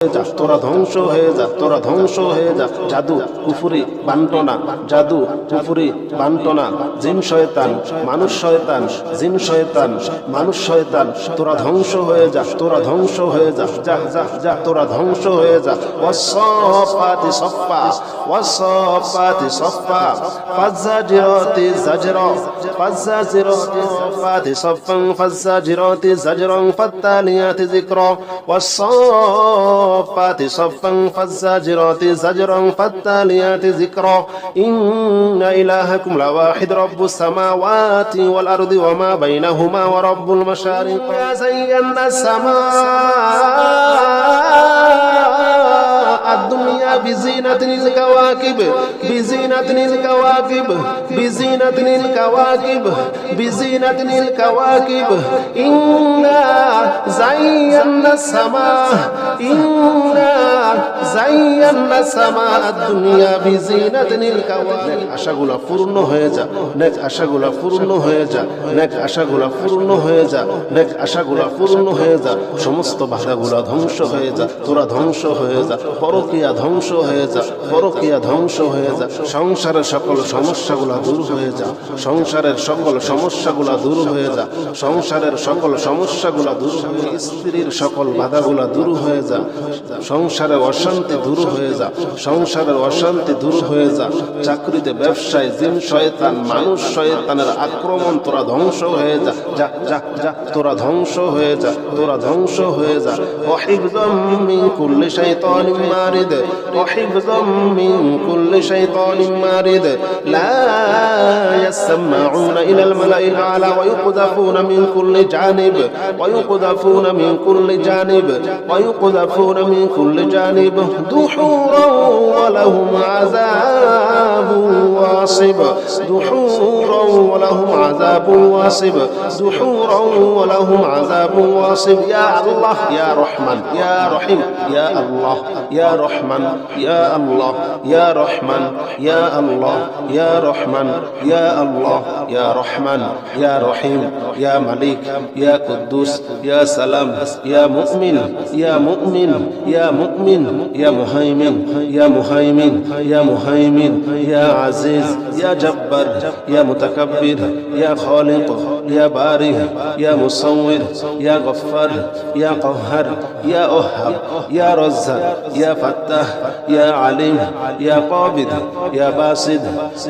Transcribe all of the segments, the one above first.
যা, তোরা ধ্বংস হয়ে যা, তোরা ধ্বংস হয়ে যা। জাদু কুফরি বান্টনা, জাদু কুফরি বান্টনা, জিন শয়তান মানুষ শয়তান, জিন শয়তান মানুষ শয়তান, তোরা ধ্বংস হয়ে যা, তোরা ধ্বংস হয়ে যা, যা যা যা, তোরা ধ্বংস হয়ে যা। ওয়াসসাফাতি সফা, ওয়াসসাফাতি সফা, ফাজ্জাজিরাতি জাজরা, ফাজ্জাজিরাতি সফাতি সফান, ফাজ্জাজিরাতি জাজরান, ফাত্তালিয়াতি যিকরা, والصافات صفا فالزاجرات زجرا فالتاليات ذكرا إن إلهكم لواحد رب السماوات والأرض وما بينهما ورب المشارق زينا السماء الدنيا بزينة الكواكب، بزينة الكواكب، بزينة الكواكب، بزينة الكواكب. إنا زينا السماء، إنا زينا السماء الدنيا بزينة الكواكب. আশাগুলা পূর্ণ হয়ে যা, নেক আশাগুলা পূর্ণ হয়ে যা, নেক আশাগুলা পূর্ণ হয়ে যা, নেক আশাগুলা পূর্ণ হয়ে যা। সমস্ত বাধাগুলা ধ্বংস হয়ে যা, তোরা ধ্বংস হয়ে যা। পরকীয়া ধ্বংস হয়ে যা, পরকীয়া ধ্বংস হয়ে যা। সংসারের সকল সমস্যাগুলা দূর হয়ে যা, সংসারের সকল সমস্যাগুলা দূর হয়ে যা, সংসারের সকল সমস্যাগুলা দূর হয়ে, স্ত্রীর সকল বাধাগুলা দূর হয়ে যা, সংসারের অশান্তি দূর হয়ে যা, সংসারের অশান্তি দূর হয়ে যা। চাকরিতে ব্যবসায় জিন শয়তান মানুষ শয়তানের আক্রমণ, তোরা ধ্বংস হয়ে যা, যা যা যা, তোরা ধ্বংস হয়ে যা, তোরা ধ্বংস হয়ে যা। ওয়াহিফযাম মিন কুল্লি শাইতানিন মারিদ, ওয়াহিফযাম মিন কুল্লি শাইতানিন মারিদ, লা ইয়াসমাউনা ইলাল মালাইল আলা ওয়া ইউকযাফুনা মিন কুল্লি জানিব, ওয়া ইউকযাফুনা মিন কুল্লি জানিব, ওয়া ইউকযাফুনা মিন কুল্লি জানিব, দুহুরান ওয়া লাহুম আযাবুন ওয়াসিব, দুহুরান ওয়া লাহুম আযাবুন ওয়াসিব, দুহুরান ওয়া লাহুম আযাবুন ওয়াসিব। ইয়া আল্লাহ, ইয়া রহমান, ইয়া রহিম, ইয়া আল্লাহ, ইয়া রহমান, ইয়া আল্লাহ, ইয়া রহমান, ইয়া আল্লাহ, ইয়া রহমান, ইয়া আল্লাহ, ইয়া রহমান, ইয়া রহিম, ইয়া মালিক, ইয়া কুদ্দুস, ইয়া সালাম, ইয়া মুমিন, ইয়া মুমিন, ইয়া মুমিন, ইয়া মুহাইমিন, ইয়া মুহাইমিন, ইয়া মুহাইমিন, ইয়া আজিজ, ইয়া জব্বার, ইয়া মুতাকাব্বির, ইয়া খালিক, ইয়া বারি, ইয়া মুসাওয়ির, ইয়া গফফার, ইয়া কাহ্হার, ইয়া ওহাব, ইয়া রাজ্জাক, ইয়া ফাত্তাহ, ইয়া আলিম, ইয়া কাবিদ, ইয়া বাসিদ,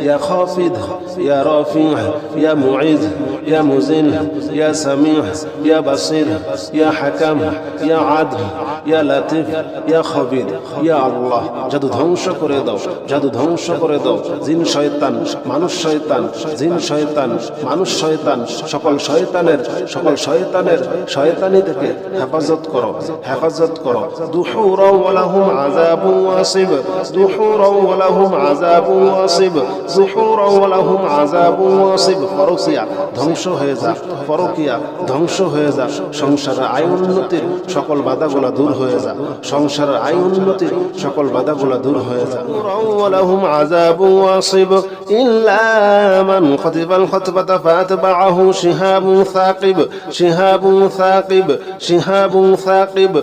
ইয়া খাফিদ, ইয়া রাফি', ইয়া মুঈদ, ইয়া মুজিল, ইয়া সামি', ইয়া বাসির, ইয়া হাকাম, ইয়া আদল, ইয়া লাতিফ, ইয়া খবীর। ইয়া আল্লাহ, জাদু ধ্বংস করে দাও, জাদু ধ্বংস করে দাও। জিন শয়তান মানুষ শয়তান, জিন শয়তান মানুষ শয়তান, সকল শয়তানের, সকল শয়তানের শয়তানি থেকে হেফাজত করো, হেফাজত করো। দুহুরান ওয়া লাহুম আযাবুন ওয়াসিব, দুহুরান ওয়া লাহুম আযাবুন ওয়াসিব, দুহুরান ওয়া লাহুম আযাবুন ওয়াসিব। পরকীয়া ধ্বংস হয়ে যা, পরকীয়া ধ্বংস হয়ে যা। সংসারের আয় উন্নতির সকল বাধাগুলা দূর হয়ে যা, সংসারের আয় উন্নতির সকল বাধাগুলা দূর হয়ে যা। ওয়া লাহুম আযাবুন ওয়াসিব ইল্লা মান খাতিফাল খাতফাতা ফাতবাআহু শিহাবুন সাকিব, শিহাবুন সাকিব, শিহাবুন সাকিব।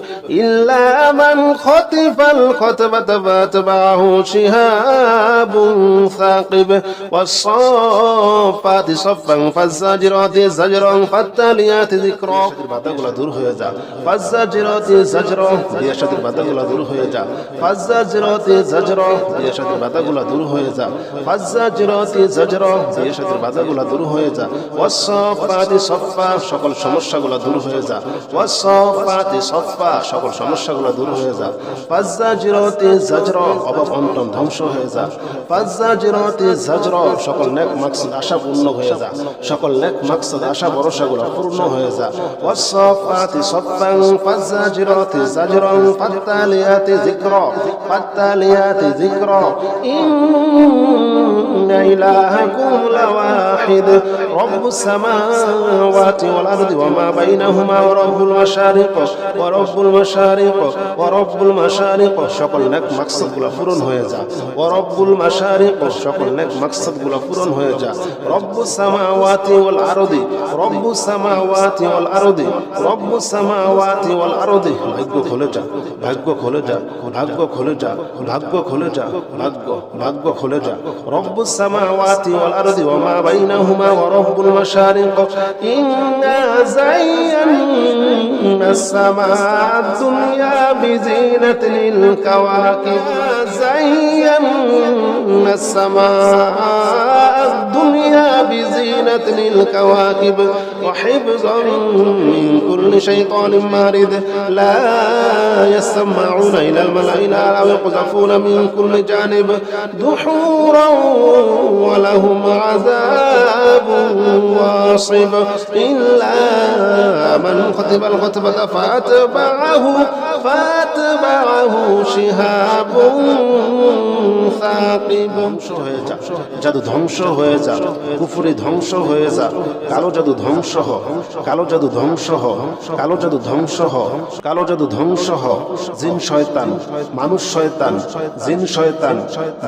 ইল্লা মান খাতিফাল খাতফাতা ফাতবাআহু শিহাবুন সাকিব। ওয়াস-সাফাতি সাফান ফাজ-জাজিরাতি জাজরান ফাত্তালিয়াতি যিকরা। বাধাগুলা দূর হয়ে যা, ফাজ-জাজিরাতি জাজরা, বিয়ের সাথে বাধাগুলা দূর হয়ে যা, ফাজ-জাজিরাতি জাজরা, বিয়ের সাথে বাধাগুলা দূর হয়ে যা, ফাজ-জাজিরাতি জাজরা, বিয়ের সাথে বাধাগুলা দূর হয়ে যা। ওয়াস-সাফাতি সাফা, সকল সমস্যাগুলা দূর হয়ে যা, ওয়াস-সাফাতি সাফা, সকল সমস্যাগুলা দূর হয়ে যা। ফাজ-জাজিরাতি জাজরা, অভাব অনটন ধ্বংস হয়ে যা, ফাজ-জাজিরাতি জাজরা, সকল নেক মাকসাদ আশা পূর্ণ হয়ে যা, সকল নেক মাকসাদ আশা ভরসাগুলা পূর্ণ হয়ে যা। ওয়াস-সাফাতি সাফান ফাজ-জাজিরাতি জাজরান ফাত্তালিয়াতি যিকরা, ফাত্তালিয়াতি যিকরা। ইন্না ইলাহাকুম লাওয়াহিদ রব্বুস সামাওয়াতি ওয়াল আরদি ওয়া মা বাইনাহুমা ওয়া রব্বুল মাশারিক ওয়া রব্বুল মাশারিক ওয়া রব্বুল মাশারিক। সকল নেক মাকসাদগুলা পূরণ হয়ে যা, ওয়া রব্বুল মাশারিক, সকল নেক মাকসাদগুলা পূরণ হয়ে যা। রব্বুস সামাওয়াতি ওয়াল আরদি, রব্বুস সামাওয়াতি ওয়াল আরদি, রব্বুস সামাওয়াতি ওয়াল আরদি। ভাগ্য খুলে যা, ভাগ্য খুলে যা, ভাগ্য খুলে যা, ভাগ্য খুলে যা, ভাগ্য খুলে যা। রব্বুস সামাওয়াতি ওয়াল আরদি ওয়া মা বাইনাহুমা ওয়া রব্বুল মাশারিক ইন্না যায়্যানাস সামাআদ দুনিয়া বিজিনাতিল কাওয়াকিব যায়্যানাস সামাআদ দুনিয়া বিজিনাতিল কাওয়াকিব ওয়া হিফযান মিন কুল্লি শাইতানিন মারিদ লা ইয়াসমাউনা ইলাল মালাইনা আলা ইয়াকযাফুনা মিন কুল্লি জানিব দুহুরান ওয়া লাহুম আযাবুন ওয়াসিব ইল্লা মান খাতিবাল খাতবাতা ফাতবাআহু শিহাবুন সাকিব। ধ্বংস হয়ে যা, জাদু ধ্বংস হয়ে যা, কুফরি ধ্বংস হয়ে যা, কালো জাদু ধ্বংস হ, কালো জাদু ধ্বংস হ, কালো জাদু ধ্বংস হ, কালো জাদু ধ্বংস হ। জিন শয়তান, মানুষ শয়তান, জিন শয়তান,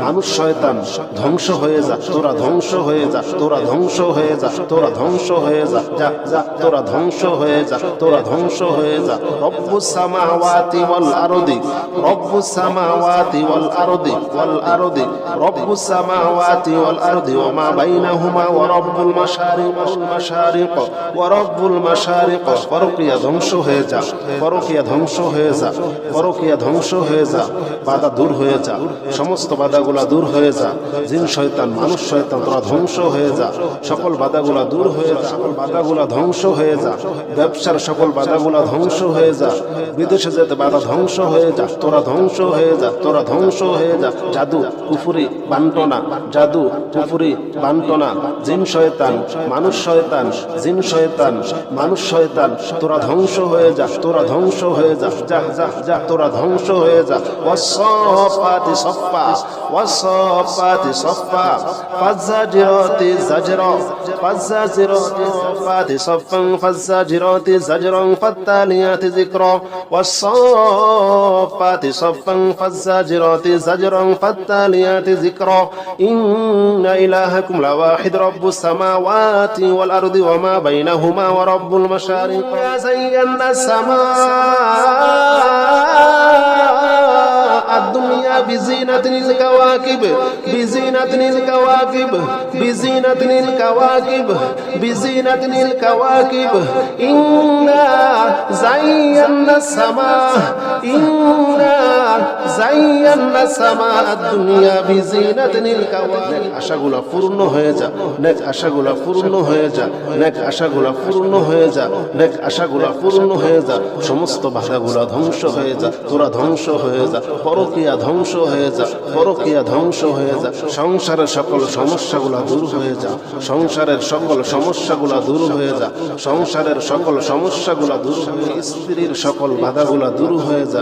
মানুষ শয়তান ধ্বংস হয়ে যা, তোরা ধ্বংস হয়ে যা, তোরা ধ্বংস হয়ে যা, তোরা ধ্বংস হয়ে যা, যা যা তোরা ধ্বংস হয়ে যা, তোরা ধ্বংস হয়ে যা। রব্বুস সামাওয়াতি ওয়াল আরদি, রব্বুস সামাওয়াতি ওয়াল আরদি, ওয়াল আরদি, রব্বুস সামাওয়াতি ওয়াল আরদি ওয়া মা বাইনাহুমা ওয়া রব্বুল মাশারিক ওয়াল মাশারিক ওয়া রব্বুল মাশারিক। পরকীয়া ধ্বংস হয়ে যা, পরকীয়া ধ্বংস হয়ে যা, পরকীয়া ধ্বংস হয়ে যা, বাধা দূর হয়ে যা, সমস্ত বাধাগুলা দূর হয়ে যা। জিন শয়তান, মানুষ শয়তান তোরা ধ্বংস হয়ে যা, সকল বাধাগুলা দূর হয়ে যা, সকল বাধাগুলা ধ্বংস হয়ে যা, ব্যবসার সকল বাধাগুলা ধ্বংস হয়ে যা, বিদেশে যেতে বাধা ধ্বংস হয়ে যা, তোরা ধ্বংস হয়ে যা, তোরা ধ্বংস হয়ে যা। জাদু কুফরি বান্টনা, জাদু কুফরি বান্টনা, জিন শয়তান, মানুষ শয়তান, জিন শয়তান, মানুষ শয়তান তোরা ধ্বংস হয়ে যা, তোরা ধ্বংস হয়ে যা, যা যা যা তোরা ধ্বংস হয়ে যা। ওয়াসসাফাতি সাফা, ওয়াসসাফাতি সাফা, ফাজ্জাজিরাতি জাজরা, ফাজ্জাজিরাতি সাফাতি সাফান, ফাজ্জাজিরাতি জাজরান, ফাত্তালিয়াতি যিকরা, ওয়াসসাফাতি সাফান, ফাজ্জাজিরাতি জাজরান, ফাত্তালিয়াতি যিকরা। ইন্না ইলাহাকুম লাওয়াহিদ রব্বুস সামাওয়াতি ওয়াল আরদি ওয়া মা বাইনাহুমা ওয়া রব্বুল মাশারিক। যায়্যানাস সামাআদ দুনিয়া বিজিনাতিল কাওয়াকিব, বিজিনাতিল কাওয়াকিব, বিজিনাতিল কাওয়াকিব, বিজিনাতিল কাওয়াকিব। ইন্না যায়্যানাস সামা, ইন্না যায়্যানাস সামাআদ দুনিয়া বিজিনাতিল কাওয়াকিব। আশাগুলা পূর্ণ হয়ে যা, নেক আশাগুলা পূর্ণ হয়ে যা, নেক আশাগুলা পূর্ণ হয়ে যা, নেক আশাগুলা পূর্ণ হয়ে যা। সমস্ত বাধাগুলা ধ্বংস হয়ে যা, তোরা ধ্বংস হয়ে যা, পরকীয়া ধ্বংস হয়ে যা, পরকীয়া ধ্বংস হয়ে যা। সংসারের সকল সমস্যাগুলা দূর হয়ে যা, সংসারের সকল সমস্যাগুলা দূর হয়ে যা, সংসারের সকল সমস্যাগুলা দূর হয়ে যা। স্ত্রীর সকল বাধাগুলা দূর হয়ে যা,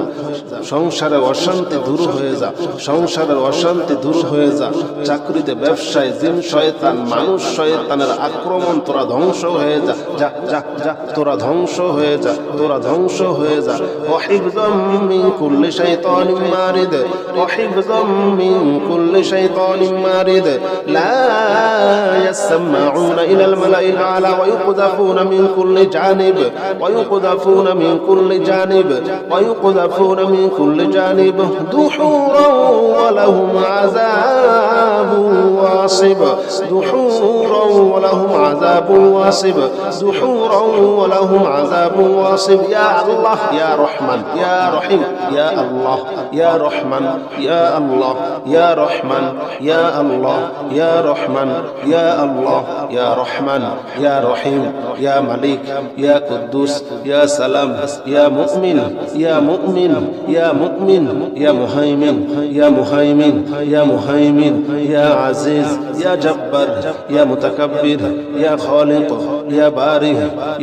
সংসারের অশান্তি দূর হয়ে যা, সংসারের অশান্তি দূর হয়ে যা। চাকরিতে ব্যবসায় জিন শয়তান, মানুষ শয়তানের আক্রমণ তোরা ধ্বংস হয়ে যা, যা যা যা তোরা ধ্বংস হয়ে যা, তোরা ধ্বংস হয়ে যা। ওয়া হিফযাম মিন কুল্লি শাইতানিন মারিদ, ওয়া হিফযাম মিন কুল্লি শাইতানিন মারিদ লা ইয়াসমাউনা ইলাল মালাইল আলা ওয়া ইউকযাফুনা মিন কুল্লি জানিব, ওয়া ইউকযাফুনা মিন কুল্লি জানিব, ওয়া ইউকযাফুনা মিন কুল্লি জানিব দুহুরান ওয়া লাহুম আযাবুন ওয়াসিব, দুহুরান ওয়া লাহুম আযাবুন ওয়াসিব, দুহুরান ওয়া লাহুম আযাবুন ওয়াসিব। ইয়া আল্লাহ ইয়া রহমান ইয়া রহিম, ইয়া আল্লাহ ইয়া রহমান ইয়া আল্লাহ ইয়া রহমান ইয়া আল্লাহ ইয়া রহমান ইয়া আল্লাহ ইয়া রহমান ইয়া রহিম ইয়া মালিক ইয়া কুদ্দুস ইয়া সালাম ইয়া মুমিন ইয়া মুমিন ইয়া মুমিন ইয়া মুহাইমিন ইয়া মুহাইমিন ইয়া মুহাইমিন ইয়া আজিজ ইয়া জব্বার ইয়া মুতাকাব্বির ইয়া খালিক ইয়া বারি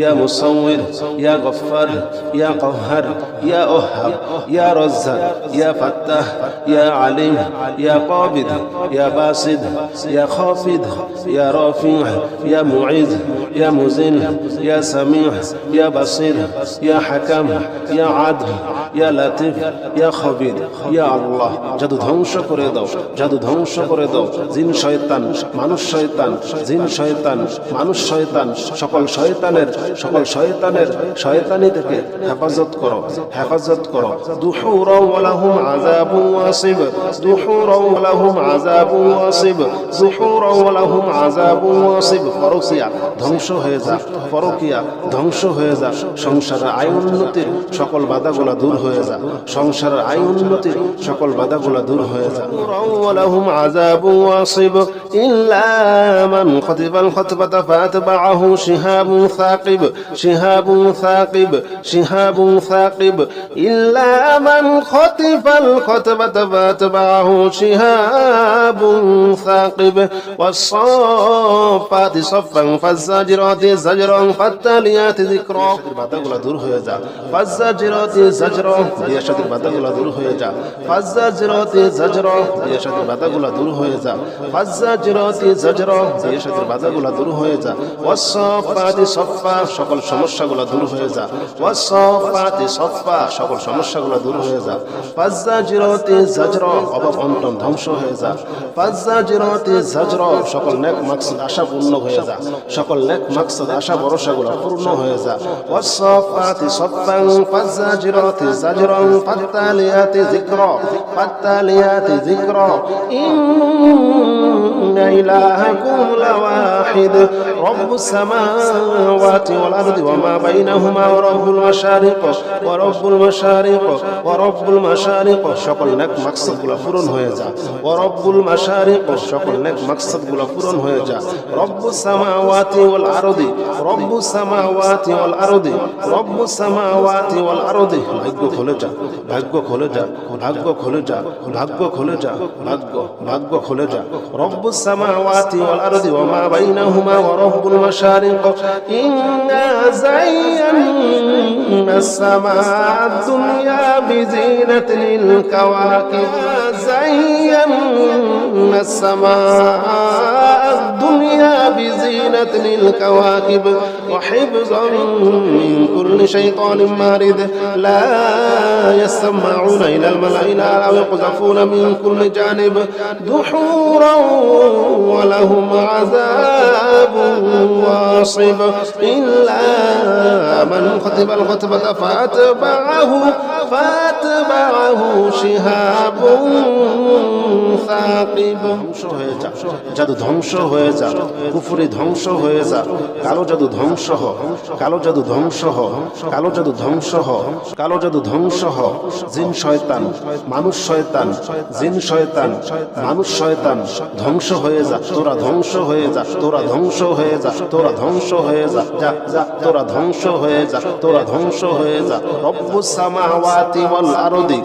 ইয়া মুসাওয়ির ইয়া গফফার ইয়া قهار يا أوهاب يا رزاق يا فتاح يا عليم يا قابض يا باسط يا خافض يا رافع يا معيذ يا مذل يا سميع يا بصير يا حكم يا عدل ইয়া লাতিফ ইয়া খবির, ইয়া আল্লাহ জাদু ধ্বংস করে দাও, জাদু ধ্বংস করে দাও। জিন শয়তান, মানুষ শয়তান, জিন শয়তান, মানুষ শয়তান, সকল শয়তানের শয়তানি থেকে হেফাজত করো, হেফাজত করো। দুহুরা ওয়া লাহুম আযাবুন ওয়াসিব, দুহুরা ওয়া লাহুম আযাবুন ওয়াসিব, দুহুরা ওয়া লাহুম আযাবুন ওয়াসিব। পরকিয়া ধ্বংস হয়ে যা, পরকিয়া ধ্বংস হয়ে যা। সংসারের আয় উন্নতির সকল বাধাগুলা দূর হয়ে যা, সংসারের আয় উন্নতির সকল বাধাগুলা দূর হয়ে যা। ওয়া লাহুম আযাবুন ওয়াসিব ইল্লা মান খাতিবাল খাতবাতা ফাতবাহু শিহাবুন সাকিব, শিহাবুন সাকিব, শিহাবুন সাকিব। ইল্লা মান খাতিবাল খাতবাতা ফাতবাহু শিহাবুন সাকিব। ওয়াস-সাফাতি সাফফান ফাজ-জাজিরাতি জাজরান ফাত-তালিয়াতি যিকরা। বাধাগুলা দূর হয়ে যা, ফাজ-জাজিরাতি জাজরা, বিয়ের সাথে বাধাগুলা দূর হয়ে যা। ফাজ-জাজিরাতি জাজরা, বিয়ের সাথে বাধাগুলা দূর হয়ে যা। ফাজ-জাজিরাতি জাজরা, বিয়ের সাথে বাধাগুলা দূর হয়ে যা। ওয়াস-সাফাতি সাফফা, সকল সমস্যাগুলা দূর হয়ে যা। ওয়াস-সাফাতি সাফফা, সকল সমস্যাগুলা দূর হয়ে যা। ফাজ-জাজিরাতি জাজরা, অভাব অনটন ধ্বংস হয়ে যা। ফাজ-জাজিরাতি জাজরা, সকল নেক মাকসাদ আশা পূর্ণ হয়ে যা, সকল নেক মাকসাদ আশা ভরসাগুলো পূর্ণ হয়ে যা। ওয়াস-সাফাতি সাফফান ফাজ-জাজিরাতি জাজরান ফাত-তালিয়াতি যিকরা, ফাত-তালিয়াতি যিকরা। ইন্না ইলাহাকুম লাওয়াহিদ রব্বুস সামাওয়াতি ওয়াল আরদি ওয়া মা বাইনাহুমা ওয়া রব্বুল মাশারিক ওয়া রব্বুল মাশারিক ওয়া রব্বুল মাশারিক। সকল নেক মাকসাদগুলো পূরণ হয়ে যা। ওয়া রব্বুল মাশারিক, সকল নেক মাকসাদগুলো পূরণ হয়ে যা। রব্বুস সামাওয়াতি ওয়াল আরদি, রব্বুস সামাওয়াতি ওয়াল আরদি, রব্বুস সামাওয়াতি ওয়াল আরদি। ভাগ্য খুলে যা, ভাগ্য খুলে যা, ভাগ্য খুলে যা, ভাগ্য খুলে যা, ভাগ্য খুলে যা। রব্বুস সামাওয়াতি ওয়াল আরদি ওয়া মা বাইনাহুমা ওয়া রব্বুল মাশারিক। ইন্না যায়্যানাস সামাআদ দুনিয়া বিজিনাতিল কাওয়াকিব, যায়্যানাস সামাআদ দুনিয়া বিজিনাতিল কাওয়াকিব ওয়া হিফযান মিন কুল্লি শাইতানিন মারিদ। লা ইয়াসমাউনা ইলাল মালাইল আ'লা ওয়া ইয়াকযাফুনা মিন কুল্লি জানিব। দুহুরা ওয়া লাহুম আযাবুন ওয়াসিব ইল্লা মান খাতিবাল খাতবাতা ফাতবাহু শিহাবুন সাকিব। ধ্বংস হয়ে যা, জাদু ধ্বংস হয়ে যা, কুফরি ধ্বংস হয়ে যা। কালো জাদু ধ্বংস হ, কালো জাদু ধ্বংস হ, কালো জাদু ধ্বংস হ, কালো জাদু ধ্বংস হ। জিন শয়তান, মানুষ শয়তান, জিন শয়তান, মানুষ শয়তান ধ্বংস হয়ে যা, তোরা ধ্বংস হয়ে যা, তোরা ধ্বংস হয়ে যা, তোরা ধ্বংস হয়ে যা, যা যা তোরা ধ্বংস হয়ে যা, তোরা ধ্বংস হয়ে যা। রব্বুস সামাওয়াতি ওয়াল আরদি,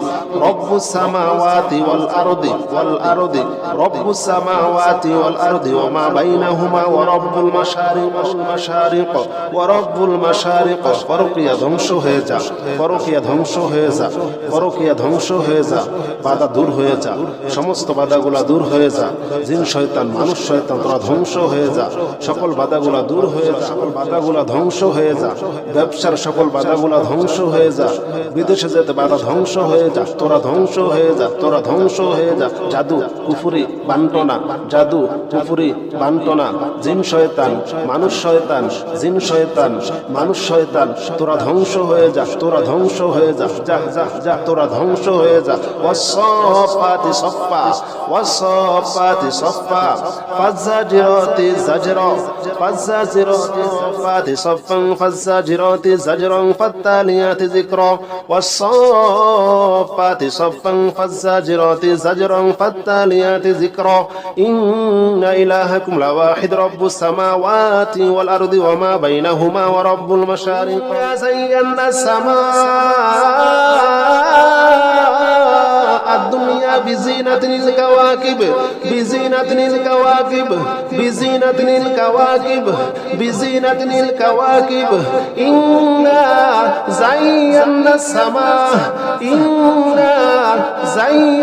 রব্বুস সামাওয়াতি ওয়াল আরদি, ওয়াল আরদি, রব্বুস সামাওয়াতি ওয়াল আরদি ওয়া মা বাইনাহুমা ওয়া রব্বুল মাশারিক, মাশারিক ওয়া রব্বুল মাশারিক। পরকিয়া ধ্বংস হয়ে যা, পরকিয়া ধ্বংস হয়ে যা, পরকিয়া ধ্বংস হয়ে যা। বাধা দূর হয়ে যা, সমস্ত বাধাগুলা দূর হয়ে যা। জিন শয়তান, মানুষ শয়তান তোরা ধ্বংস হয়ে যা, সকল বাধাগুলা দূর হয়ে যা, সকল বাধাগুলা ধ্বংস হয়ে যা। ব্যবসার সকল বাধাগুলা ধ্বংস হয়ে যা, বিদেশে যেতে বাধা ধ্বংস হয়ে যা, তোরা ধ্বংস হয়ে যা, তোরা ধ্বংস হয়ে যা। জাদু কুফরি বান্টনা, জাদু কুফরি বান্টনা। জিন শয়তান, মানুষ শয়তান, জিন শয়তান, মানুষ শয়তান তোরা ধ্বংস হয়ে যা, তোরা ধ্বংস হয়ে যা, যা যা যা তোরা ধ্বংস হয়ে যা। ওয়াস-সাফাতি সাফফা, ওয়াস-সাফাতি সাফফা, ফাজ-জাজিরাতি জাজরা, ফাজ-জাজিরাতি সাফফাতি সাফফান, ফাজ-জাজিরাতি জাজরান ফাত-তালিয়াতি যিকরা। ওয়াস-সাফাতি সাফফান, ফাজ-জাজিরাতি জাজরান ফাত-তালিয়াতি যিকরা। ইন্না ইলাহাকুম লাওয়াহিদ রব্বুস সামাওয়াতি ওয়াল আরদি ওয়া মা বাইনাহুমা ওয়া রব্বুল মাশারিক। ইয়া যায়্যানাস সামাআদ দুনিয়া বিজিনাতিল কাওয়াকিব, বিজিনাতিল কাওয়াকিব, বিজিনাতিল কাওয়াকিব, বিজিনাতিল কাওয়াকিব। ইন্না যায়্যানাস সামা, ইন্না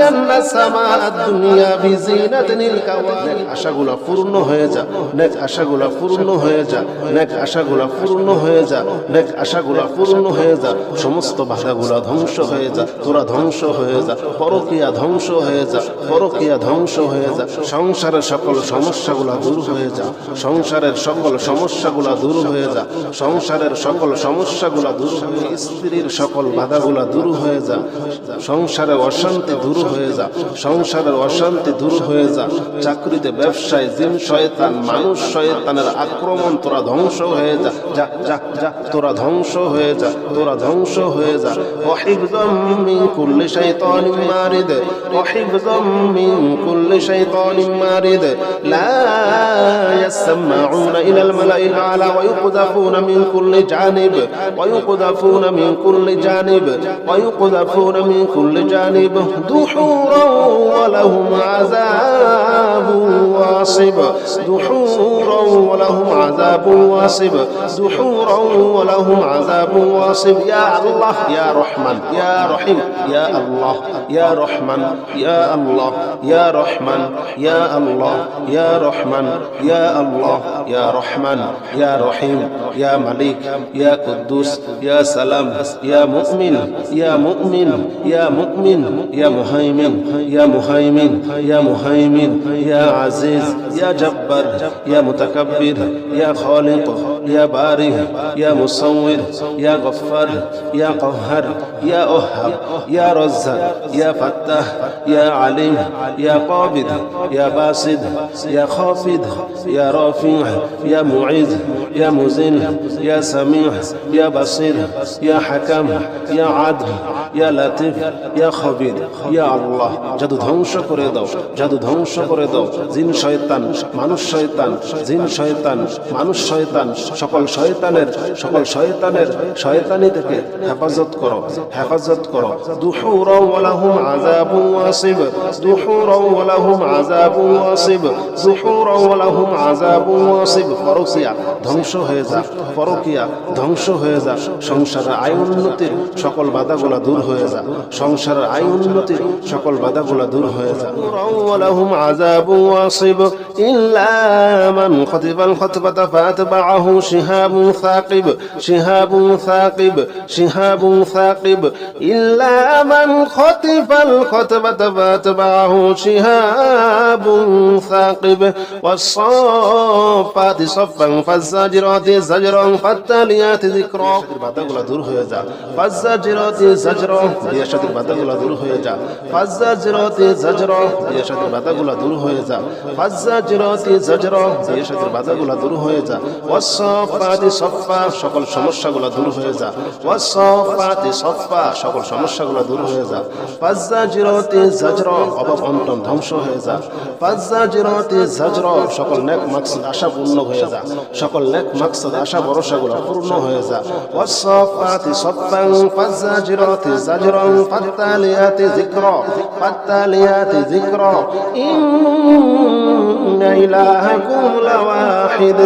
লাযাইয়ান্না সামাআদ দুনিয়া বিজিনাতিল কাওয়াকিব। আশাগুলো পূর্ণ হয়ে যা, নেক আশাগুলো পূর্ণ হয়ে যা, নেক আশাগুলো পূর্ণ হয়ে যা, নেক আশাগুলো পূর্ণ হয়ে যা। সমস্ত বাধাগুলো ধ্বংস হয়ে যা, তোরা ধ্বংস হয়ে যা, পরকীয়া ধ্বংস হয়ে যা, পরকীয়া ধ্বংস হয়ে যা। সংসারের সকল সমস্যাগুলো দূর হয়ে যা, সংসারের সকল সমস্যাগুলো দূর হয়ে যা, সংসারের সকল সমস্যাগুলো দূর হয়ে, স্ত্রীর সকল বাধাগুলো দূর হয়ে যা, সংসারের অশান্তি দূর হয়ে যা, সংসারের অশান্তি দূর হয়ে যা। চাকরিতে, ব্যবসায় জিন শয়তান, মানুষ শয়তানের আক্রমণ তোরা ধ্বংস হয়ে যা, যা যা যা, তোরা ধ্বংস হয়ে যা, তোরা ধ্বংস হয়ে যা। ওয়াহিফযাম মিন কুল্লি শাইতানিন মারিদ, ওয়াহিফযাম মিন কুল্লি শাইতানিন মারিদ। লা ইয়াসমাউনা ইলাল মালাইল আলা ওয়া ইউকযাফুনা মিন কুল্লি জানিব, ওয়া ইউকযাফুনা মিন কুল্লি জানিব, ওয়া ইউকযাফুনা মিন কুল্লি জানিব। দুহুরান ওয়া লাহুম আযাবুন ওয়াসিব, দুহুরান ওয়া লাহুম আযাবুন ওয়াসিব, দুহুরান ওয়া লাহুম আযাবুন ওয়াসিব। ইয়া আল্লাহ, ইয়া রহমান, ইয়া রহিম, ইয়া আল্লাহ, ইয়া রহমান, ইয়া আল্লাহ, ইয়া রহমান, ইয়া আল্লাহ, ইয়া রহমান, ইয়া আল্লাহ, ইয়া রহমান, ইয়া রহিম, ইয়া মালিক, ইয়া কুদ্দুস, ইয়া সালাম, ইয়া মুমিন, ইয়া মুমিন, ইয়া মুমিন, ইয়া মুহাইমিন, ইয়া মুহাইমিন, ইয়া মুহাইমিন, ইয়া আজিজ, ইয়া জব্বার, ইয়া মুতাকাব্বির, ইয়া খালিক, ইয়া বারি, ইয়া মুসাউওয়ির, ইয়া গফফার, ইয়া কাহ্হার, ইয়া ওহাব, ইয়া রাজ্জাক, ইয়া ফাত্তাহ, ইয়া আলিম, ইয়া কাবিদ, ইয়া বাসিদ, ইয়া খাফিদ, ইয়া রাফি', ইয়া মুঈজ, ইয়া মুজিল, ইয়া সামি', ইয়া বাসির, ইয়া হাকাম, ইয়া আদল, ইয়া লাতিফ, ইয়া খবীর। ইয়া আল্লাহ, জাদু ধ্বংস করে দাও, জাদু ধ্বংস করে দাও। জিন শয়তান, মানুষ শয়তান, জিন শয়তান, মানুষ শয়তান, সকল শয়তানের, সকল শয়তানের শয়তানি থেকে হেফাজত করো, হেফাজত করো। দুহুরান ওয়া লাহুম আযাবুন ওয়াসিব, দুহুরান ওয়া লাহুম আযাবুন ওয়াসিব, দুহুরান ওয়া লাহুম আযাবুন ওয়াসিব। পরকীয়া ধ্বংস হয়ে যা, পরকীয়া ধ্বংস হয়ে যা। সংসারের আয় উন্নতির সকল বাধাগুলা দূর হয়ে যা, সংসারের আয় উন্নতির সকল বাধাগুলা দূর হয়ে যা। ওয়া লাহুম আযাবুন ওয়াসিব ইল্লা মান খাতিফাল খাতফাতা ফাতবাআহু শিহাবুন সাকিব, শিহাবুন সাকিব, শিহাবুন সাকিব। ইল্লা মান খাতিফাল খাতফাতা ফাতবাআহু শিহাবুন সাকিব। ওয়াস-সাফাতি সাফফান ফাজ-জাজিরাতি জাজরান ফাত্তালিয়াতি যিকরা। বাধাগুলো দূর হয়ে যা, ফাজ-জাজিরাতি জাজরা, বিয়ের সাথে বাধাগুলো দূর হয়ে যা, ফাজ-জাজিরাতি জাজরা, বিয়ের সাথে বাধাগুলো দূর হয়ে যা, ফাজ-জাজিরাতি জাজরা, বিয়ের সাথে বাধাগুলো দূর হয়ে যা। ওয়াস-সাফাতি সাফফা, সকল সমস্যাগুলো দূর হয়ে যা, ওয়াস-সাফাতি সাফফা, সকল সমস্যাগুলো দূর হয়ে যা। ফাজ-জাজিরাতি জাজরা, অভাব অনটন ধ্বংস হয়ে যা, ফাজ-জাজিরাতি জাজরা, সকল নেক মাকসাদ আশা পূর্ণ হয়ে যা, সকল নেক মাকসাদ আশা ভরসাগুলো পূর্ণ হয়ে যা। ওয়াস-সাফাতি সাফফান ফাজ-জাজিরাতি জাজরান ফাত্তালিয়াতি যিকরা, ফাত্তালিয়াতি যিকরা। ইন্না ইলাহাকুম লাওয়াহিদ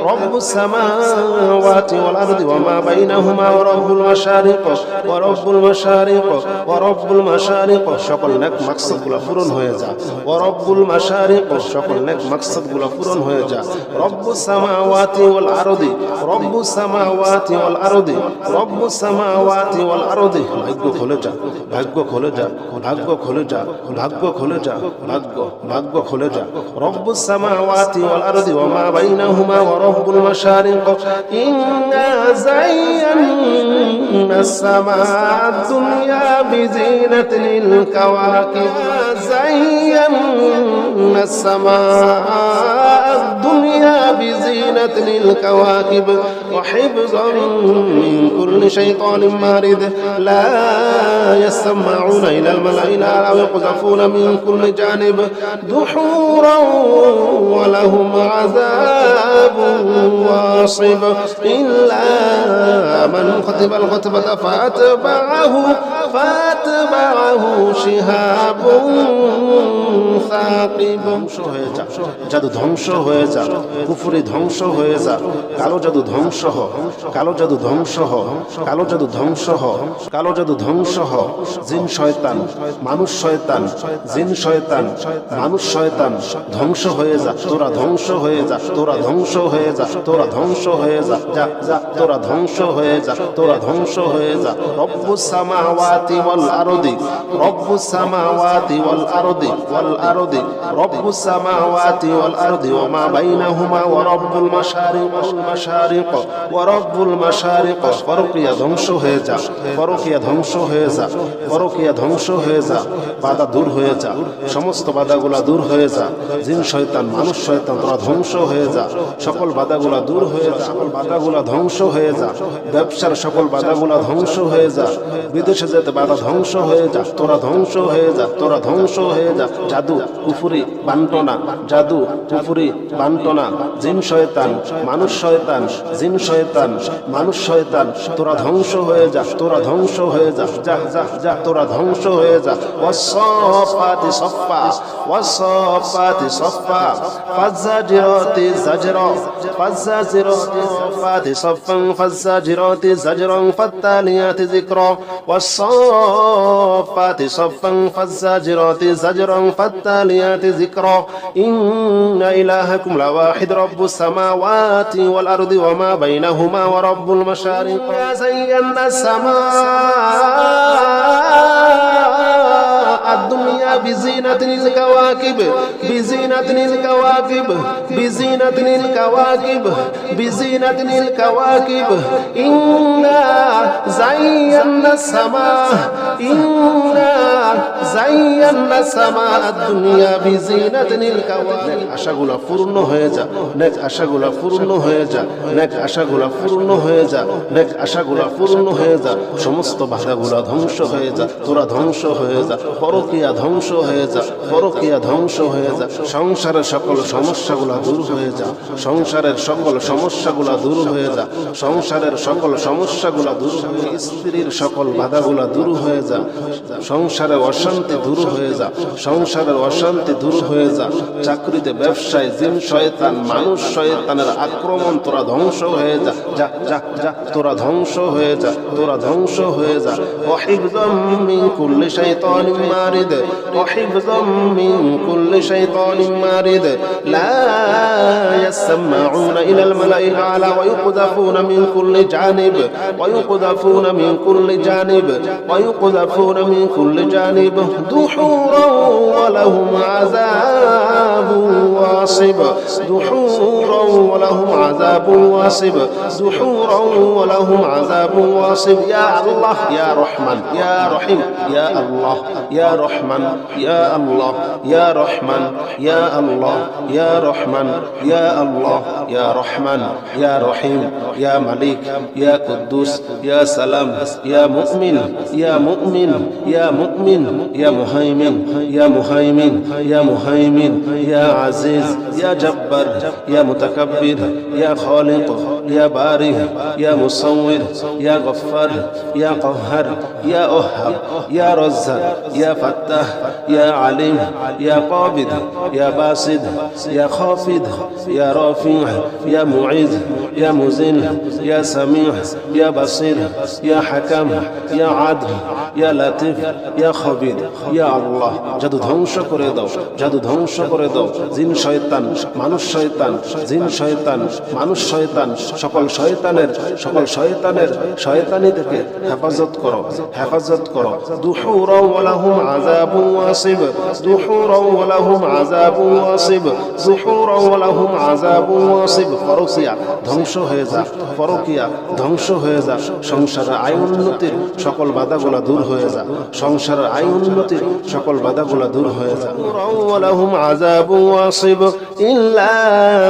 রব্বুস সামাওয়াতি ওয়াল আরদি ওয়া মা বাইনাহুমা ওয়া রব্বুল মাশারিক ওয়া রব্বুল মাশারিক ওয়া রব্বুল মাশারিক। সকল নেক মাকসাদগুলো পূরণ হয়ে যা, ওয়া রব্বুল মাশারিক, সকল নেক মাকসাদগুলো পূরণ হয়ে যা। রব্বুস সামাওয়াতি ওয়াল আরদি, রব্বুস সামাওয়াতি ওয়াল আরদি, রব্বুস সামাওয়াতি ওয়াল আরদি। ভাগ্য খুলে যা, ভাগ্য খুলে যা, ভাগ্য খুলে যা, ভাগ্য খুলে যা, ভাগ্য, ভাগ্য খুলে যা। রব্বুস সামাওয়াতি ওয়াল আরদি ওয়া মা বাইনাহুমা ওয়া রব্বুল মাশারিক। ইন্না যায়্যানাস সামাআদ দুনিয়া বিজিনাতিল কাওয়াকিব, যায়্যানাস সামাআদ দুনিয়া বিজিনাতিল কাওয়াকিব ওয়া হিফযান মিন কুল্লি শাইতানিন মারিদ। লা ইয়াসমাউনা ইলাল মালাইল আ'লা ওয়া ইয়াকযাফুনা মিন কুল্লি জানিব। দুহুরান ওয়া লাহুম আযাবুন ওয়াসিব ইল্লা মান খাতিফাল খাতফাতা ফাতবাআহু শিহাবুন সাকিব ধ্বংস হয়ে যা জাদু ধ্বংস হয়ে যা কুফরি ধ্বংস হয়ে যা কালো জাদু ধ্বংস হ কালো জাদু ধ্বংস হ কালো জাদু ধ্বংস হ কালো জাদু ধ্বংস হ জিন শয়তান মানুষ শয়তান জিন শয়তান মানুষ শয়তান ধ্বংস হয়ে যা তোরা ধ্বংস হয়ে যা তোরা ধ্বংস হয়ে যা তোরা ধ্বংস হয়ে যা যা যা তোরা ধ্বংস হয়ে যা তোরা ধ্বংস হয়ে যা রব্বুস সামাওয়াতি ওয়াল আরদি রব্বুস সামাওয়াতি ওয়াল আরদি রব্বুস সামাওয়াতি ওয়াল আরদি ওয়া মা বাইনাহুমা ওয়া রব্বুল মাশারিক ওয়া রব্বুল মাশারিক পরকিয়া ধ্বংস হয়ে যা পরকিয়া ধ্বংস হয়ে যা পরকিয়া ধ্বংস হয়ে যা বাধা দূর হয়ে যা সমস্ত বাধাগুলা দূর হয়ে যা জিন শয়তান মানুষ শয়তান তোরা ধ্বংস হয়ে যা সকল বাধাগুলা দূর হয়ে যা সকল বাধাগুলা ধ্বংস হয়ে যা ব্যবসার সকল বাধাগুলা ধ্বংস হয়ে যা বিদেশে যেতে বাধা ধ্বংস হয়ে যা তোরা ধ্বংস হয়ে যা তোরা ধ্বংস হয়ে যা জাদু কুফরি বান্টনা জাদু কুফরি বান্টনা জিন শয়তান মানুষ শয়তান জিন শয়তান মানুষ শয়তান তোরা ধ্বংস হয়ে যা তোরা ধ্বংস হয়ে যা যা যা যা তোরা ধ্বংস হয়ে যা ওয়াসসাফাতি সাফা ওয়াসসাফাতি সাফা ফাজ্জাজিরাতি জাজরা ফাজ্জাজিরাতি সাফাতি সাফান ফাজ্জাজিরাতি জাজরান ফাত্তালিয়াতি যিকরা ওয়াসসাফাতি সাফান ফাজ্জাজিরাতি জাজরান ফাত্তালিয়াতি যিকরা ইন্না ইলাহাকুম লাওয়াহিদ রব্বুস সামাওয়াতি ওয়াল আরদি ওয়া মা বাইনাহুমা ওয়া রব্বুল মাশারিক যায়্যানা সামা الدنيا بزينة الكواكب بزينة الكواكب بزينة الكواكب بزينة الكواكب إنا زينا السماء إنا زينا السماء الدنيا بزينة الكواكب আশাগুলা পূর্ণ হয়ে যা নেক আশাগুলা পূর্ণ হয়ে যা নেক আশাগুলা পূর্ণ হয়ে যা নেক আশাগুলা পূর্ণ হয়ে যা সমস্ত বাধাগুলা ধ্বংস হয়ে যা তোরা ধ্বংস হয়ে যা পরকিয়া ধ্বংস হয়ে যা পরকিয়া ধ্বংস হয়ে যা সংসারের সকল সমস্যাগুলা দূর হয়ে যা সংসারের সকল সমস্যাগুলা দূর হয়ে যা সংসারের সকল সমস্যাগুলা দূর হয়ে স্ত্রীর সকল বাধাগুলা দূর হয়ে যা সংসারের অশান্তি দূর হয়ে যা সংসারের অশান্তি দূর হয়ে যা চাকরিতে ব্যবসায় জিন শয়তান মানুষ শয়তানের আক্রমণ তোরা ধ্বংস হয়ে যা যা যা যা তোরা ধ্বংস হয়ে যা তোরা ধ্বংস হয়ে যা ওয়াহিফযাম মিন কুল্লি শাইতানিন মারিদ ওয়াহিফযাম মিন কুল্লি শাইতানিন মারিদ লা ইয়াসমাউনা ইলাল মালাইল আলা ওয়া ইউকযাফুনা মিন কুল্লি জানিব ওয়া ইউকযাফুনা মিন কুল্লি জানিব ওয়া ইউকযাফুনা মিন কুল্লি জানিব দুহুরা ওয়া লাহুম আযাবুন ওয়াসিব দুহুরা ওয়া লাহুম আযাবুন ওয়াসিব দুহুরা ওয়া লাহুম আযাবুন ওয়াসিব ইয়া আল্লাহ ইয়া রহমান ইয়া রহিম ইয়া আল্লাহ ইয়া রহমান ইয়া আল্লাহ ইয়া রহমান ইয়া আল্লাহ ইয়া রহমান ইয়া আল্লাহ ইয়া রহমান ইয়া রহিম ইয়া মালিক ইয়া কুদ্দুস ইয়া সালাম ইয়া মুমিন ইয়া মুমিন ইয়া মুমিন ইয়া মুহাইমিন ইয়া মুহাইমিন ইয়া মুহাইমিন ইয়া আজিজ ইয়া জব্বার ইয়া মুতাকাব্বির ইয়া খালিক ইয়া বারি ইয়া মুসাওয়ির ইয়া গফফার ইয়া قهار يا أوهاب يا رزاق يا فتاح يا عليم يا قابض يا باسط يا خافض يا رافع يا معيذ يا مذل يا سميع يا بصير يا حكم يا عدل يا لطيف يا خبير يا الله জাদু ধ্বংস করে দাও জাদু ধ্বংস করে দাও জিন শয়তান মানুষ শয়তান জিন শয়তান মানুষ শয়তান সকল শয়তানের শয়তানি থেকে হেফাজত করো হেফাজত করো দুহুরা ওয়া লাহুম আযাবুন ওয়াসিব দুহুরা ওয়া লাহুম আযাবুন ওয়াসিব দুহুরা ওয়া লাহুম আযাবুন ওয়াসিব পরকিয়া ধ্বংস হয়ে যা পরকিয়া ধ্বংস হয়ে যা সংসারের আয় উন্নতির সকল বাধাগুলো দূর হয়ে যা সংসারের আয় উন্নতির সকল বাধাগুলো দূর হয়ে যা ওয়া লাহুম আযাবুন ওয়াসিব ইল্লা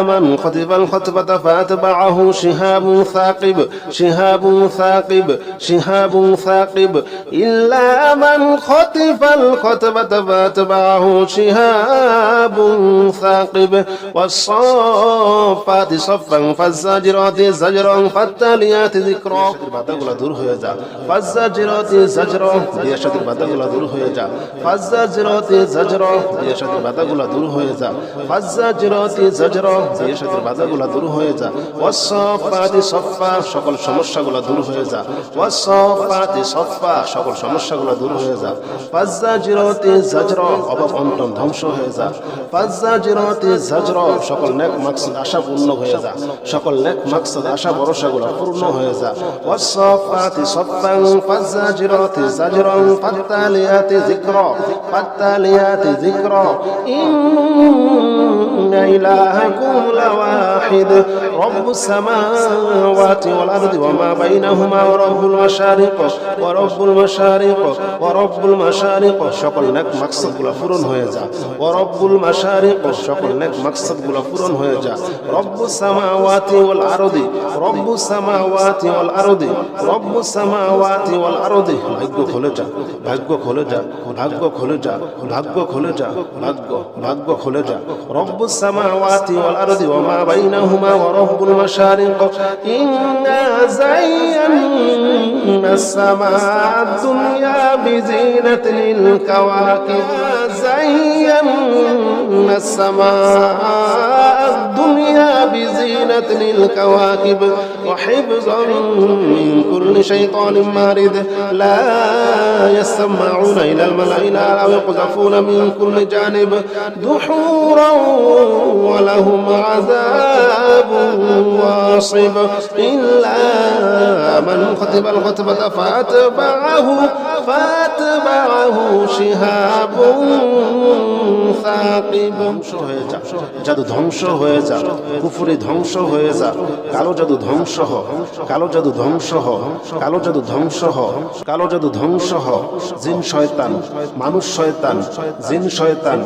মান খাতিফাল খাতফাতা ফাতবাআহু শিহাবুন সাকিব শিহাবুন সাকিব শিহাবুন সাকিব ইল্লা মান খাতিফাল খাতফাতা ফাতবাআহু শিহাবুন সাকিব ওয়াসসাফাতি সাফান ফাজ্জাজিরাতি জাজরান ফাত্তালিয়াতি যিকরা বাধাগুলো দূর হয়ে যা ফাজ্জাজিরাতি জাজরান জাজরা, বিয়ের সাথে বাধাগুলো দূর হয়ে যা। ফাজ্জাজিরাতি জাজরা, বিয়ের সাথে বাধাগুলো দূর হয়ে যা। ফাজ্জাজিরাতি জাজরা, বিয়ের সাথে বাধাগুলো দূর হয়ে যা। ওয়াসসাফাতি সফা, সকল সমস্যাগুলো দূর হয়ে যা। ওয়াসসাফাতি সফা, সকল সমস্যাগুলো দূর হয়ে যা। ফাজ্জাজিরাতি জাজরা, অভাব অনটন ধ্বংস হয়ে যা। ফাজ্জাজিরাতি জাজরা, সকল নেক মাকসাদ আশা পূর্ণ হয়ে যা। সকল নেক মাকসাদ আশা ভরসাগুলো পূর্ণ হয়ে যা। ওয়াসসাফাতি সফান ফাজ্জাজিরাতি জাজরান ফাত্তালিয়াতি যিকরা, ফাত্তালিয়াতি যিকরা। ইন্না ইলাহাকুম লাওয়াহিদ রব্বুস সামাওয়াতি ওয়াল আরদি ওয়া মা বাইনাহুমা ওয়া রব্বুল মাশারিক ওয়া রব্বুল মাশারিক ওয়া রব্বুল মাশারিক, সকল নেক মাকসাদগুলো পূরণ হয়ে যা। ওয়া রব্বুল মাশারিক, সকল নেক মাকসাদগুলো পূরণ হয়ে যা। রব্বুস সামাওয়াতি ওয়াল আরদি, রব্বুস সামাওয়াতি ওয়াল আরদি, রব্বুস সামাওয়াতি ওয়াল আরদি। ভাগ্য খুলে যা, ভাগ্য খুলে যা, ভাগ্য খুলে যা, ভাগ্য খুলে যা, ভাগ্য খুলে যা। রব্বুস সামাওয়াতি ওয়াল আরদি ওয়া মা বাইনাহুমা ওয়া রব্বুল মাশারিক। ইন্না যায়্যানাস সামাআদ দুনিয়া বিজিনাতিল কাওয়াকিব, যায়্যানাস সামাআদ দুনিয়া বিজিনাতিল কাওয়াকিব ওয়া হিফযান মিন কুল্লি শাইতানিন মারিদ লা ইয়াসমাউনা ইলাল মালাইল আ'লা ওয়া ইয়াকযাফুনা মিন কুল্লি জানিব দুহুরান ওয়া লাহুম আযাবুন ওয়াসিব ইল্লা মান খাতিবাল খাতবাতা ফাতবা'আহু শিহাবুন সাকিব। ধ্বংস হয়ে যা, জাদু ধ্বংস হয়ে যা, কুফরি ধ্বংস হয়ে যা, কালো জাদু ধ্বংস হ, কালো জাদু ধ্বংস হ, কালো জাদু ধ্বংস হ, কালো জাদু ধ্বংস হ। জিন শয়তান, মানুষ শয়তান, জিন শয়তান,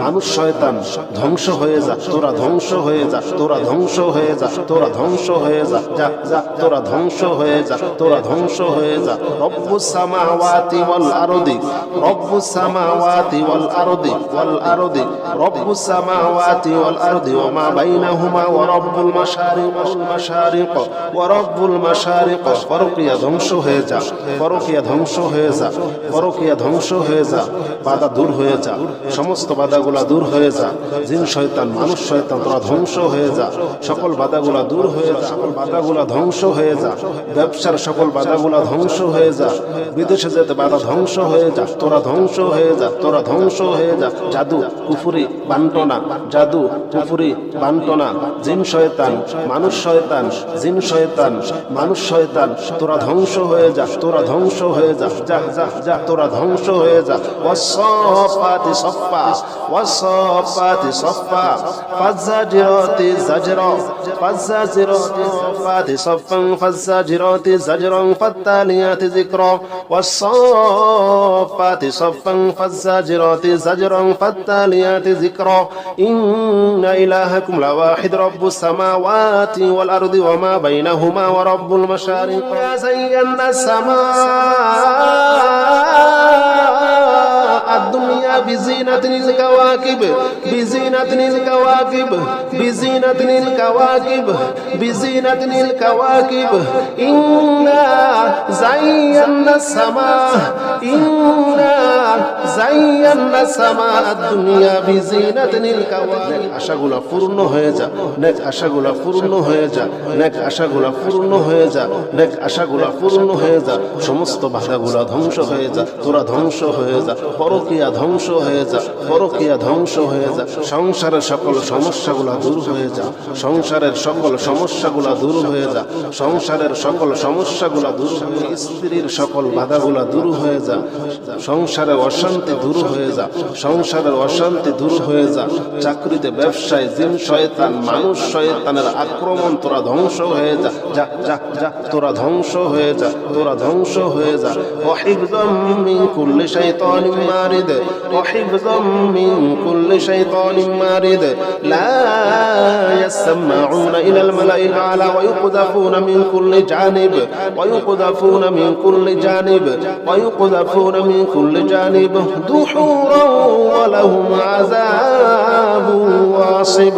মানুষ শয়তান ধ্বংস হয়ে যা, তোরা ধ্বংস হয়ে যা, তোরা ধ্বংস হয়ে যা, তোরা ধ্বংস হয়ে যা, যা যা তোরা ধ্বংস হয়ে যা, তোরা ধ্বংস হয়ে যা। রব্বুস সামাওয়াতি ওয়াল আরদি, রব্বুস সামাওয়াতি ওয়াল আরদি ওয়াল আরদি, রব্বুস সামাওয়াতি ওয়াল আরদি ওয়া মা বাইনাহুমা ওয়া রব্বুল মাশারিক ওয়াল মাশারিক ওয়া রব্বুল মাশারিক। পরকীয়া ধ্বংস হয়ে যা, পরকীয়া ধ্বংস হয়ে যা, পরকীয়া ধ্বংস হয়ে যা। বাধা দূর হয়ে যা, সমস্ত বাধাগুলা দূর হয়ে যা। জিন শয়তান, মানুষ শয়তান তোরা ধ্বংস হয়ে যা, সকল বাধাগুলা দূর হয়ে যা, সকল বাধাগুলা ধ্বংস হয়ে যা। ব্যবসার সকল বাধাগুলা ধ্বংস হয়ে যা, বিদেশে যেতে বাধা ধ্বংস হয়ে যা, তোরা ধ্বংস হয়ে যা, তোরা ধ্বংস হয়ে যা। জাদু কুফরি বান্টনা, জাদু কুফরি বান্টনা, জিন শয়তান, মানুষ শয়তান, জিন শয়তান, মানুষ শয়তান তোরা ধ্বংস হয়ে যা, তোরা ধ্বংস হয়ে যা, যা যা যা তোরা ধ্বংস হয়ে যা। ওয়াসসাফাতি সফা, ওয়াসসাফাতি সফা ফাজ্জাজিরাতি জাজরা, ফাজ্জাজিরাতি সফান ফাজ্জাজিরাতি জাজরান ফাত্তালিয়াতি যিকরা। ওয়াসসাফাতি সফান ফাজ্জাজিরাতি জাজরান ফাত্তালিয়াতি যিকরা। ইন্না ইলাহাকুম লাওয়াহিদ রব্বুস সামাওয়াতি ওয়াল আরদি ওয়া মা বাইনাহুমা ওয়া রব্বুল মাশারিক। যায়্যানাস সামাআদ দুনিয়া বিজিনাতিল কাওয়াকিব, বিজিনাতিল কাওয়াকিব, বিজিনাতিল কাওয়াকিব, বিজিনাতিল কাওয়াকিব। ইন্না যায়্যানাস সামা, ইন্না যায়্যানাস সামাআদ দুনিয়া বিজিনাতিল কাওয়াকিব। আশাগুলো পূর্ণ হয়ে যা, নেক আশাগুলো পূর্ণ হয়ে যা, নেক আশাগুলো পূর্ণ হয়ে যা, নেক আশাগুলো পূর্ণ হয়ে যা। সমস্ত বাধাগুলো ধ্বংস হয়ে যা, তোরা ধ্বংস হয়ে যা। পরকীয়া ধ্বংস হয়ে যা, পরকীয়া ধ্বংস হয়ে যা। সংসারের সকল সমস্যাগুলো দূর হয়ে যা, সংসারের সকল সমস্যাগুলো দূর হয়ে যা, সংসারের সকল সমস্যাগুলো দূর হয়ে যা। স্ত্রীর সকল বাধাগুলো দূর হয়ে যা, সংসারের অশান্তি দূর হয়ে যা, সংসারের অশান্তি দূর হয়ে যা। চাকরিতে ব্যবসায় জিন শয়তান, মানুষ শয়তানের আক্রমণ তোরা ধ্বংস হয়ে যা, যা যা যা তোরা ধ্বংস হয়ে যা, তোরা ধ্বংস হয়ে যা। ওয়া হিফযাম মিন কুল্লি শাইতানিন মারিদ, ওয়া হিফযাম মিন কুল্লি শাইতানিন মারিদ লা ইয়াসমাউনা ইলাল মালাইল আ'লা ওয়া ইউকযাফুনা মিন কুল্লি জানিব, ওয়া ইউকযাফুনা মিন কুল্লি জানিব, ওয়া ইউকযাফুনা মিন কুল্লি জানিব দুহুরান ওয়া লাহুম আযাবুন ওয়াসিব।